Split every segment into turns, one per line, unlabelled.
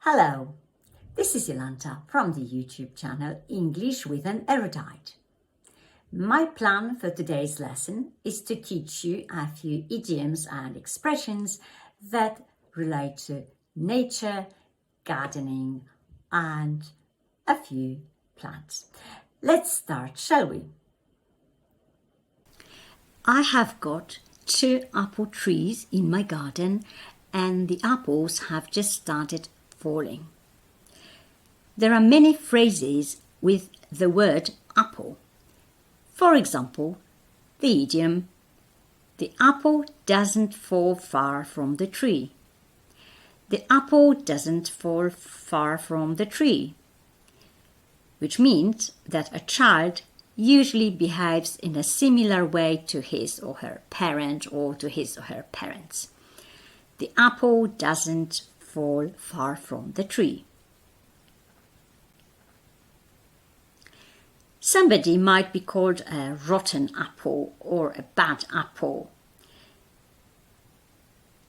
Hello, this is Jolanta from the YouTube channel English with an Erudite. My plan for today's lesson is to teach you a few idioms and expressions that relate to nature, gardening and a few plants. Let's start, shall we? I have got 2 apple trees in my garden and the apples have just started falling. There are many phrases with the word apple. For example, the idiom, the apple doesn't fall far from the tree. The apple doesn't fall far from the tree, which means that a child usually behaves in a similar way to his or her parent or to his or her parents. The apple doesn't fall far from the tree. Somebody might be called a rotten apple or a bad apple.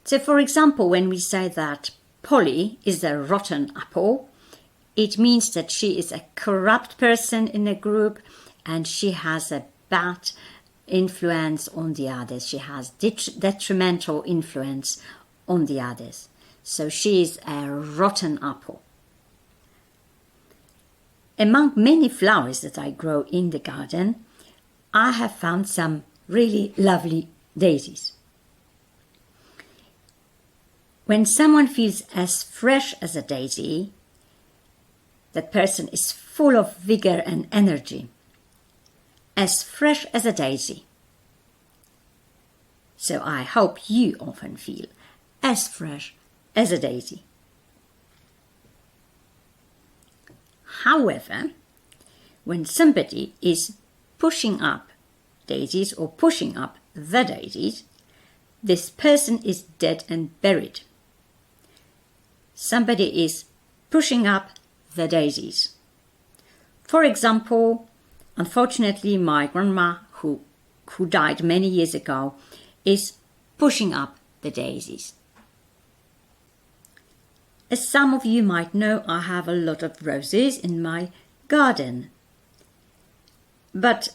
So, for example, when we say that Polly is a rotten apple, it means that she is a corrupt person in a group and she has a bad influence on the others. She has detrimental influence on the others. So she is a rotten apple. Among many flowers that I grow in the garden, I have found some really lovely daisies. When someone feels as fresh as a daisy, that person is full of vigor and energy. As fresh as a daisy. So I hope you often feel as fresh as a daisy. However, when somebody is pushing up daisies or pushing up the daisies, this person is dead and buried. Somebody is pushing up the daisies. For example, unfortunately, my grandma, who died many years ago, is pushing up the daisies. As some of you might know, I have a lot of roses in my garden. But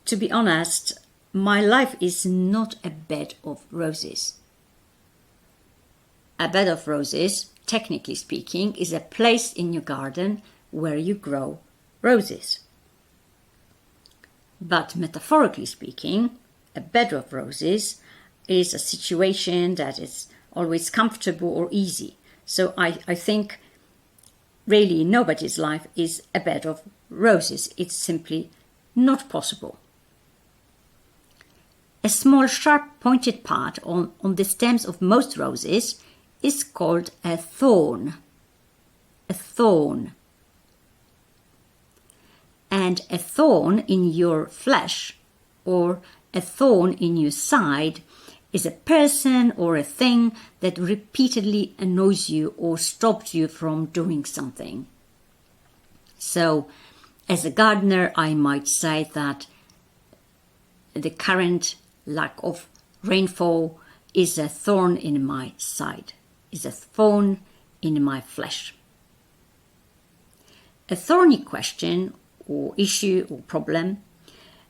to be honest, my life is not a bed of roses. A bed of roses, technically speaking, is a place in your garden where you grow roses. But metaphorically speaking, a bed of roses is a situation that is always comfortable or easy. So I think really nobody's life is a bed of roses. It's simply not possible. A small sharp pointed part on the stems of most roses is called a thorn. A thorn. And a thorn in your flesh or a thorn in your side is a person or a thing that repeatedly annoys you or stops you from doing something. So, as a gardener, I might say that the current lack of rainfall is a thorn in my side, is a thorn in my flesh. A thorny question or issue or problem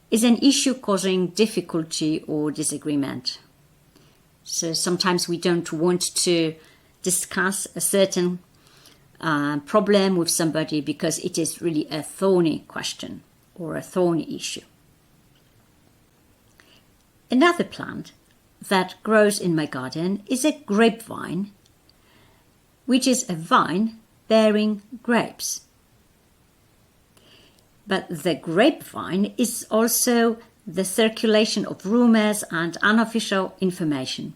is an issue causing difficulty or disagreement. So sometimes we don't want to discuss a certain problem with somebody because it is really a thorny question or a thorny issue. Another plant that grows in my garden is a grapevine, which is a vine bearing grapes. But the grapevine is also the circulation of rumors and unofficial information.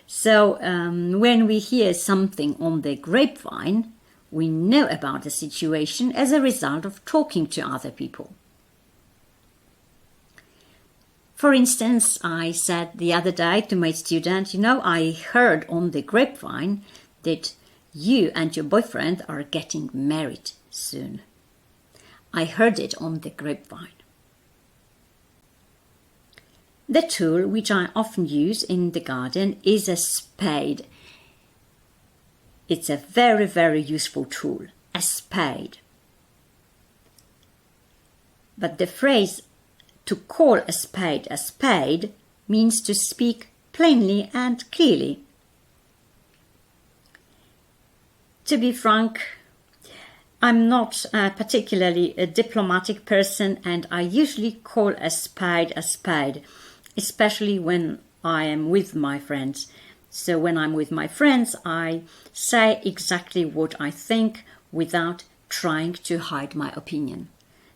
So when we hear something on the grapevine, we know about the situation as a result of talking to other people. For instance, I said the other day to my student, I heard on the grapevine that you and your boyfriend are getting married soon. I heard it on the grapevine. The tool which I often use in the garden is a spade. It's a very, very useful tool, a spade. But the phrase to call a spade means to speak plainly and clearly. To be frank, I'm not particularly a diplomatic person, and I usually call a spade, especially when I am with my friends. So when I'm with my friends, I say exactly what I think without trying to hide my opinion.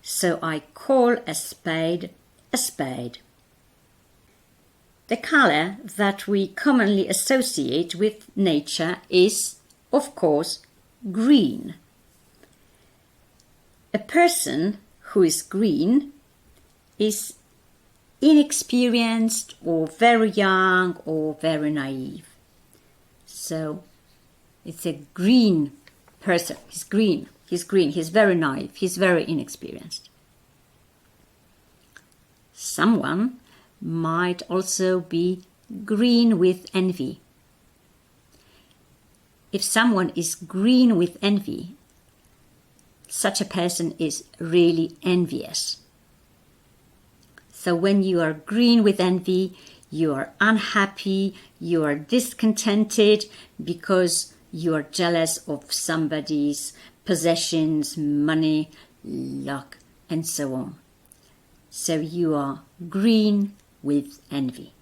So I call a spade a spade. The color that we commonly associate with nature is, of course, green. A person who is green is inexperienced or very young or very naive. So it's a green person. He's green. He's very naive. He's very inexperienced. Someone might also be green with envy. If someone is green with envy, such a person is really envious. So when you are green with envy, you are unhappy, you are discontented because you are jealous of somebody's possessions, money, luck, and so on. So you are green with envy.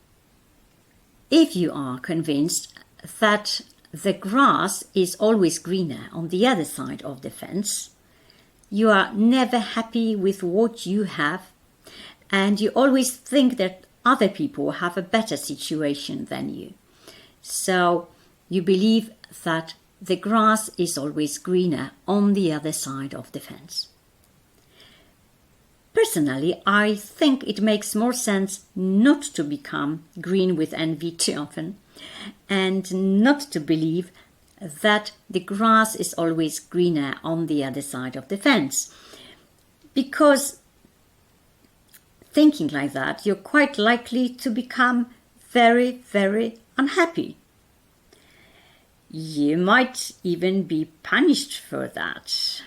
If you are convinced that the grass is always greener on the other side of the fence, you are never happy with what you have, and you always think that other people have a better situation than you. So you believe that the grass is always greener on the other side of the fence. Personally, I think it makes more sense not to become green with envy too often, and not to believe that the grass is always greener on the other side of the fence. Because thinking like that, you're quite likely to become very, very unhappy. You might even be punished for that.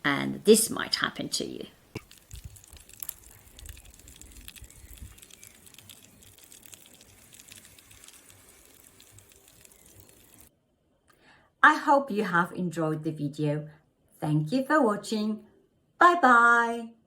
And this might happen to you. I hope you have enjoyed the video. Thank you for watching. Bye bye.